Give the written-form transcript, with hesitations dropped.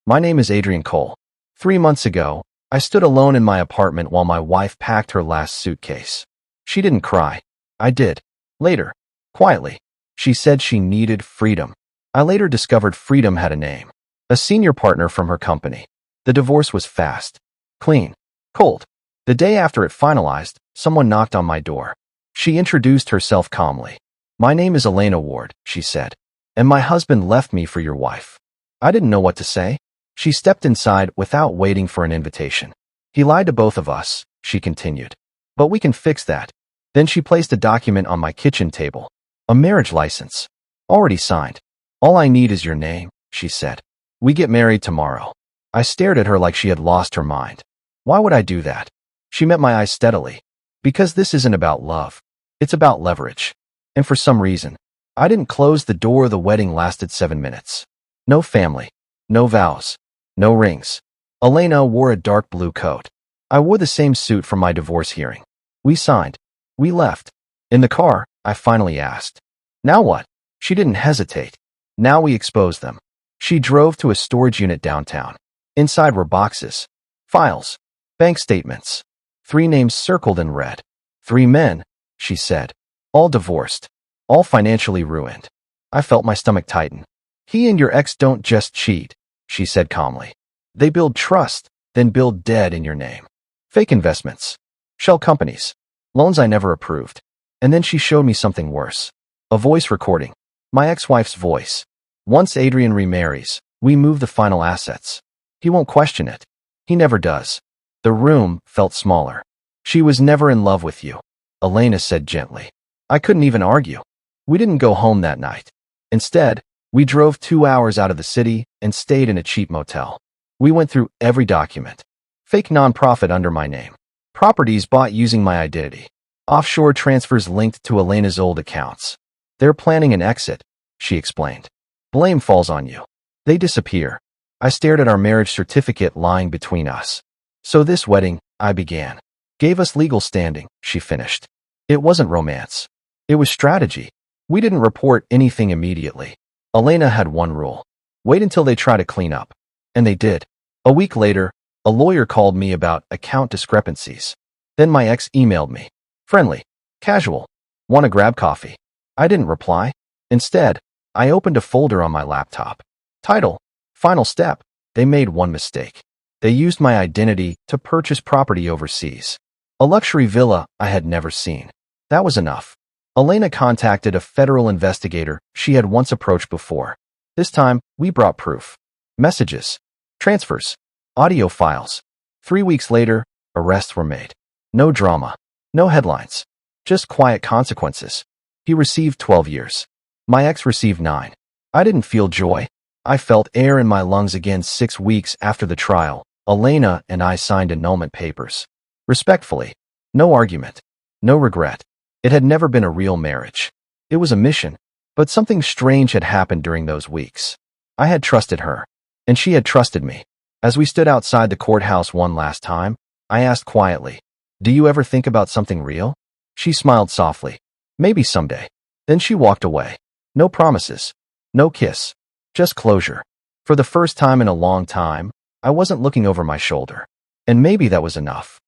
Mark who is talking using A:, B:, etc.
A: My name is Adrian Cole. 3 months ago, I stood alone in my apartment while my wife packed her last suitcase. She didn't cry. I did. Later, quietly, she said she needed freedom. I later discovered freedom had a name. A senior partner from her company. The divorce was fast, clean, cold. The day after it finalized, someone knocked on my door. She introduced herself calmly. My name is Elena Ward, she said, and my husband left me for your wife. I didn't know what to say. She stepped inside without waiting for an invitation. He lied to both of us, she continued. But we can fix that. Then she placed a document on my kitchen table. A marriage license. Already signed. All I need is your name, she said. We get married tomorrow. I stared at her like she had lost her mind. Why would I do that? She met my eyes steadily. Because this isn't about love. It's about leverage. And for some reason, I didn't close the door. The wedding lasted 7 minutes. No family. No vows. No rings. Elena wore a dark blue coat. I wore the same suit from my divorce hearing. We signed. We left. In the car, I finally asked. Now what? She didn't hesitate. Now we exposed them. She drove to a storage unit downtown. Inside were boxes, files, bank statements. 3 names circled in red. 3 men, she said. All divorced. All financially ruined. I felt my stomach tighten. He and your ex don't just cheat, she said calmly. They build trust, then build debt in your name. Fake investments. Shell companies. Loans I never approved. And then she showed me something worse. A voice recording. My ex-wife's voice. Once Adrian remarries, we move the final assets. He won't question it. He never does. The room felt smaller. She was never in love with you, Elena said gently. I couldn't even argue. We didn't go home that night. Instead, we drove 2 hours out of the city and stayed in a cheap motel. We went through every document. Fake nonprofit under my name. Properties bought using my identity. Offshore transfers linked to Elena's old accounts. They're planning an exit, she explained. Blame falls on you. They disappear. I stared at our marriage certificate lying between us. So this wedding, I began, gave us legal standing, she finished. It wasn't romance. It was strategy. We didn't report anything immediately. Elena had one rule. Wait until they try to clean up. And they did. A week later, a lawyer called me about account discrepancies. Then my ex emailed me. Friendly. Casual. Want to grab coffee? I didn't reply. Instead, I opened a folder on my laptop. Title. Final step. They made one mistake. They used my identity to purchase property overseas. A luxury villa I had never seen. That was enough. Elena contacted a federal investigator she had once approached before. This time, we brought proof. Messages. Transfers. Audio files. 3 weeks later, arrests were made. No drama. No headlines. Just quiet consequences. He received 12 years. My ex received 9. I didn't feel joy. I felt air in my lungs again. 6 weeks after the trial, Elena and I signed annulment papers. Respectfully. No argument. No regret. It had never been a real marriage. It was a mission, but something strange had happened during those weeks. I had trusted her, and she had trusted me. As we stood outside the courthouse one last time, I asked quietly, "Do you ever think about something real?" She smiled softly. "Maybe someday." Then she walked away. No promises. No kiss. Just closure. For the first time in a long time, I wasn't looking over my shoulder. And maybe that was enough.